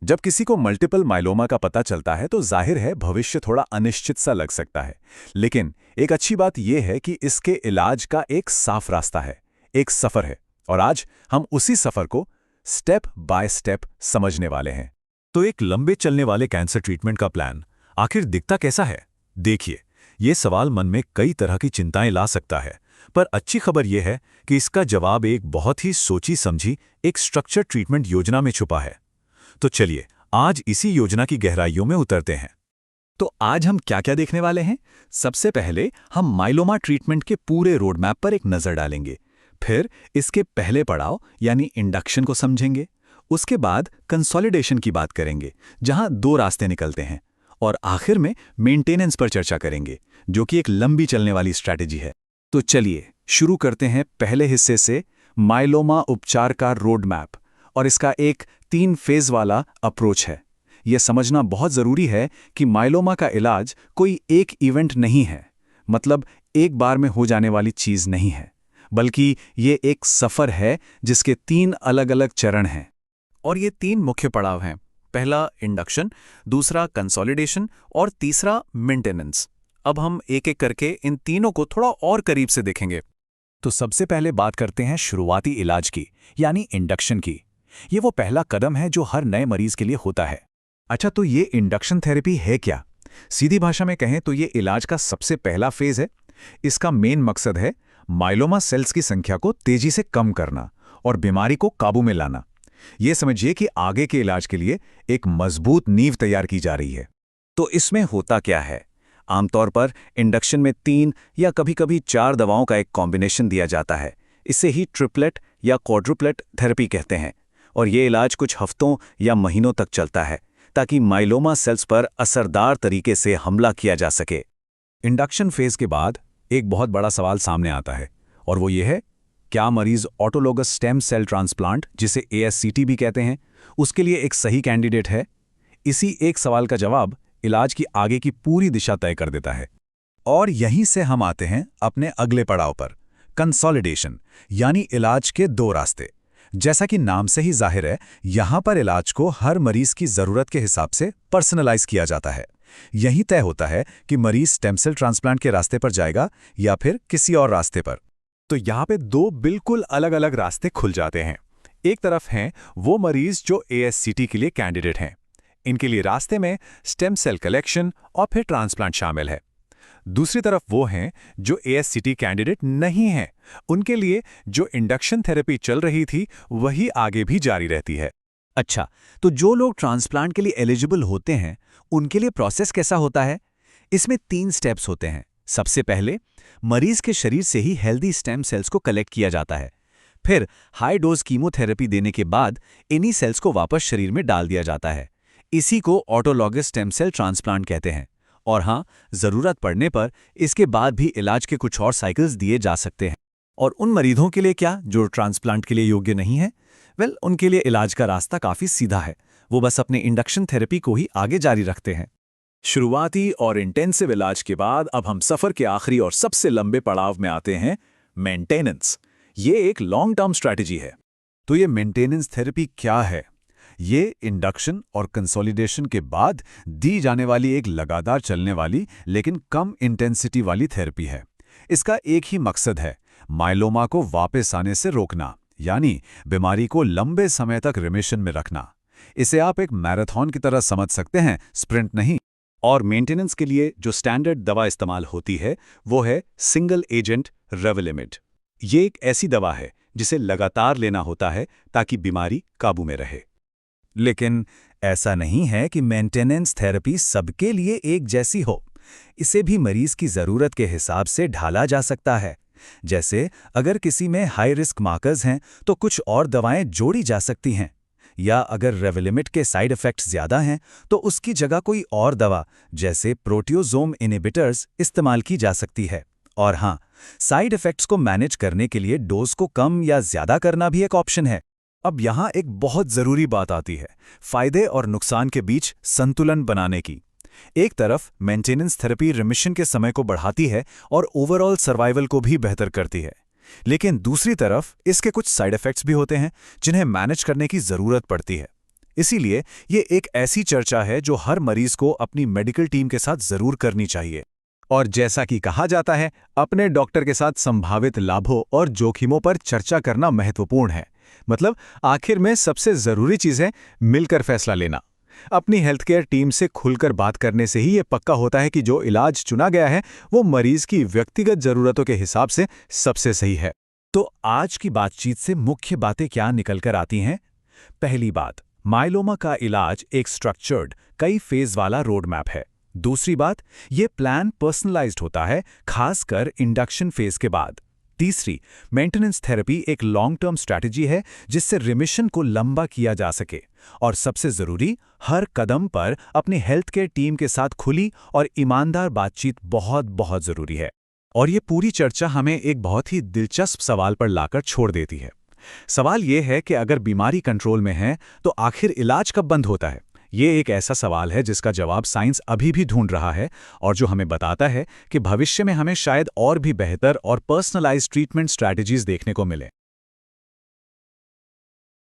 जब किसी को मल्टीपल माइलोमा का पता चलता है तो जाहिर है भविष्य थोड़ा अनिश्चित सा लग सकता है। लेकिन एक अच्छी बात यह है कि इसके इलाज का एक साफ रास्ता है, एक सफ़र है, और आज हम उसी सफ़र को स्टेप बाय स्टेप समझने वाले हैं। तो एक लंबे चलने वाले कैंसर ट्रीटमेंट का प्लान आखिर दिखता कैसा है? देखिए, ये सवाल मन में कई तरह की चिंताएं ला सकता है, पर अच्छी खबर यह है कि इसका जवाब एक बहुत ही सोची समझी एक स्ट्रक्चर ट्रीटमेंट योजना में छुपा है। तो चलिए आज इसी योजना की गहराइयों में उतरते हैं। तो आज हम क्या क्या देखने वाले हैं? सबसे पहले हम माइलोमा ट्रीटमेंट के पूरे रोड मैप पर एक नज़र डालेंगे। फिर इसके पहले पड़ाव यानी इंडक्शन को समझेंगे। उसके बाद कंसोलिडेशन की बात करेंगे, जहां 2 रास्ते निकलते हैं। और आखिर में मेंटेनेंस पर चर्चा करेंगे, जो कि एक लंबी चलने वाली स्ट्रैटेजी है। तो चलिए शुरू करते हैं पहले हिस्से से, माइलोमा उपचार का रोड मैप। और इसका एक 3 फेज वाला अप्रोच है। यह समझना बहुत ज़रूरी है कि माइलोमा का इलाज कोई एक इवेंट नहीं है, मतलब एक बार में हो जाने वाली चीज़ नहीं है, बल्कि ये एक सफ़र है जिसके 3 अलग-अलग चरण हैं। और ये 3 मुख्य पड़ाव हैं। पहला इंडक्शन, दूसरा कंसोलिडेशन और तीसरा मेंटेनेंस। अब हम एक एक करके इन तीनों को थोड़ा और करीब से देखेंगे। तो सबसे पहले बात करते हैं शुरुआती इलाज की, यानी इंडक्शन की। ये वो पहला कदम है जो हर नए मरीज के लिए होता है। अच्छा, तो ये इंडक्शन थेरेपी है क्या? सीधी भाषा में कहें तो ये इलाज का सबसे पहला फेज है। इसका मेन मकसद है माइलोमा सेल्स की संख्या को तेजी से कम करना और बीमारी को काबू में लाना। ये समझिए कि आगे के इलाज के लिए एक मजबूत नींव तैयार की जा रही है। तो इसमें होता क्या है? आमतौर पर इंडक्शन में 3 या कभी-कभी 4 दवाओं का एक कॉम्बिनेशन दिया जाता है। इसे ही ट्रिपलेट या क्वाड्रुप्लेट थेरेपी कहते हैं। और ये इलाज कुछ हफ्तों या महीनों तक चलता है, ताकि माइलोमा सेल्स पर असरदार तरीके से हमला किया जा सके। इंडक्शन फेज के बाद एक बहुत बड़ा सवाल सामने आता है, और वो ये है, क्या मरीज ऑटोलोगस स्टेम सेल ट्रांसप्लांट, जिसे ASCT भी कहते हैं, उसके लिए एक सही कैंडिडेट है? इसी एक सवाल का जवाब इलाज की आगे की पूरी दिशा तय कर देता है। और यहीं से हम आते हैं अपने अगले पड़ाव पर, कंसोलिडेशन, यानी इलाज के 2 रास्ते। जैसा कि नाम से ही जाहिर है, यहां पर इलाज को हर मरीज की जरूरत के हिसाब से पर्सनलाइज किया जाता है। यही तय होता है कि मरीज स्टेम सेल ट्रांसप्लांट के रास्ते पर जाएगा या फिर किसी और रास्ते पर। तो यहाँ पे 2 बिल्कुल अलग-अलग रास्ते खुल जाते हैं। एक तरफ हैं वो मरीज जो ASCT के लिए कैंडिडेट हैं। इनके लिए रास्ते में स्टेम सेल कलेक्शन और फिर ट्रांसप्लांट शामिल है। दूसरी तरफ वो हैं जो ASCT कैंडिडेट नहीं हैं। उनके लिए जो इंडक्शन थेरेपी चल रही थी वही आगे भी जारी रहती है। अच्छा, तो जो लोग ट्रांसप्लांट के लिए एलिजिबल होते हैं, उनके लिए प्रोसेस कैसा होता है? इसमें 3 स्टेप्स होते हैं। सबसे पहले मरीज के शरीर से ही हेल्दी स्टेम सेल्स को कलेक्ट किया जाता है। फिर हाई डोज कीमोथेरेपी देने के बाद इन्हीं सेल्स को वापस शरीर में डाल दिया जाता है। इसी को ऑटोलॉगस स्टेम सेल ट्रांसप्लांट कहते हैं। और हाँ, ज़रूरत पड़ने पर इसके बाद भी इलाज के कुछ और साइकिल्स दिए जा सकते हैं। और उन मरीजों के लिए क्या जो ट्रांसप्लांट के लिए योग्य नहीं है? उनके लिए इलाज का रास्ता काफ़ी सीधा है। वो बस अपने इंडक्शन थेरेपी को ही आगे जारी रखते हैं। शुरुआती और इंटेंसिव इलाज के बाद अब हम सफ़र के आखिरी और सबसे लंबे पड़ाव में आते हैं, मेंटेनेंस। ये एक लॉन्ग टर्म स्ट्रैटेजी है। तो ये मेंटेनेंस थेरेपी क्या है? ये इंडक्शन और कंसोलिडेशन के बाद दी जाने वाली एक लगातार चलने वाली लेकिन कम इंटेंसिटी वाली थेरेपी है। इसका एक ही मकसद है, माइलोमा को वापस आने से रोकना, यानी बीमारी को लंबे समय तक रिमिशन में रखना। इसे आप एक मैराथन की तरह समझ सकते हैं, स्प्रिंट नहीं। और मेंटेनेंस के लिए जो स्टैंडर्ड दवा इस्तेमाल होती है वो है सिंगल एजेंट रेवलिमिड। ये एक ऐसी दवा है जिसे लगातार लेना होता है ताकि बीमारी काबू में रहे। लेकिन ऐसा नहीं है कि मेंटेनेंस थेरेपी सबके लिए एक जैसी हो। इसे भी मरीज की ज़रूरत के हिसाब से ढाला जा सकता है। जैसे अगर किसी में हाई रिस्क मार्कर्स हैं तो कुछ और दवाएं जोड़ी जा सकती हैं, या अगर रेवलिमिड के साइड इफ़ेक्ट्स ज़्यादा हैं तो उसकी जगह कोई और दवा जैसे प्रोटियोसोम इनहिबिटर्स इस्तेमाल की जा सकती है। और हाँ, साइड इफ़ेक्ट्स को मैनेज करने के लिए डोज को कम या ज़्यादा करना भी एक ऑप्शन है। अब यहाँ एक बहुत ज़रूरी बात आती है, फ़ायदे और नुकसान के बीच संतुलन बनाने की। एक तरफ मेंटेनेंस थेरेपी रिमिशन के समय को बढ़ाती है और ओवरऑल सर्वाइवल को भी बेहतर करती है, लेकिन दूसरी तरफ इसके कुछ साइड इफ़ेक्ट्स भी होते हैं जिन्हें मैनेज करने की ज़रूरत पड़ती है। इसीलिए ये एक ऐसी चर्चा है जो हर मरीज को अपनी मेडिकल टीम के साथ जरूर करनी चाहिए। और जैसा कि कहा जाता है, अपने डॉक्टर के साथ संभावित लाभों और जोखिमों पर चर्चा करना महत्वपूर्ण है। मतलब आखिर में सबसे जरूरी चीज है मिलकर फैसला लेना। अपनी हेल्थ केयर टीम से खुलकर बात करने से ही ये पक्का होता है कि जो इलाज चुना गया है वो मरीज की व्यक्तिगत जरूरतों के हिसाब से सबसे सही है। तो आज की बातचीत से मुख्य बातें क्या निकलकर आती हैं? पहली बात, माइलोमा का इलाज एक स्ट्रक्चर्ड, कई फेज वाला रोड मैप है। दूसरी बात, ये प्लान पर्सनलाइज्ड होता है, खासकर इंडक्शन फेज के बाद। तीसरी, मेंटेनेंस थेरेपी एक लॉन्ग टर्म स्ट्रैटेजी है जिससे रिमिशन को लंबा किया जा सके। और सबसे जरूरी, हर कदम पर अपनी हेल्थ केयर टीम के साथ खुली और ईमानदार बातचीत बहुत बहुत जरूरी है। और ये पूरी चर्चा हमें एक बहुत ही दिलचस्प सवाल पर लाकर छोड़ देती है। सवाल ये है कि अगर बीमारी कंट्रोल में है तो आखिर इलाज कब बंद होता है? ये एक ऐसा सवाल है जिसका जवाब साइंस अभी भी ढूंढ रहा है, और जो हमें बताता है कि भविष्य में हमें शायद और भी बेहतर और पर्सनलाइज्ड ट्रीटमेंट स्ट्रैटेजीज देखने को मिले।